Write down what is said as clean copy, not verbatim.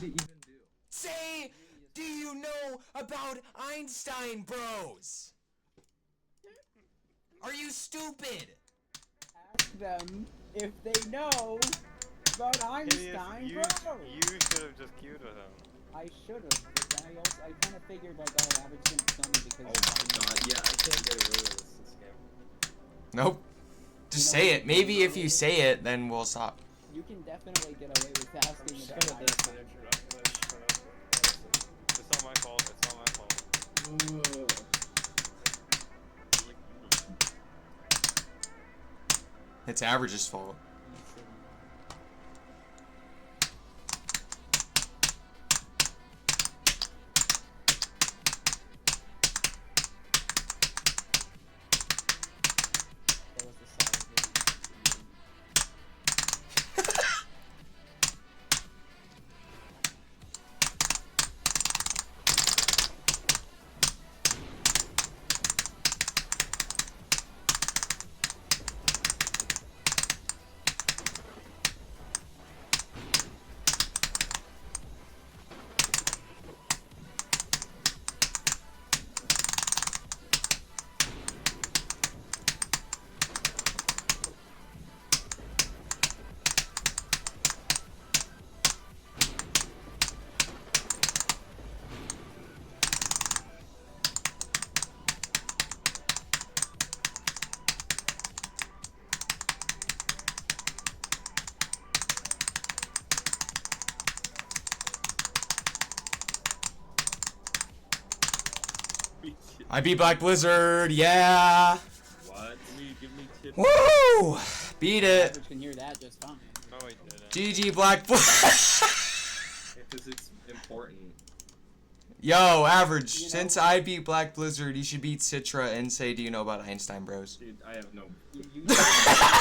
even do? Say, do you know about Einstein, bros? Are you stupid? Ask them if they know about Einstein, bro. You should have just queued with him. I should have, but then I kind of figured like, oh, Average gonna kill me because. Oh my god, yeah, I can't get away with this game. Nope. Just say it. Maybe if you say it, then we'll stop. You can definitely get away with asking about Einstein. It's not my fault. It's not my fault. It's Average's fault. I beat BlackBlizzard, yeah! What? Give me tips. Woo! Beat it! Average can hear that just fine. No, he didn't. GG BlackBlizzard! Because it's important. Yo, Average, You know- since I beat BlackBlizzard, you should beat Citra and say, do you know about Einstein, bros? Dude, I have no... You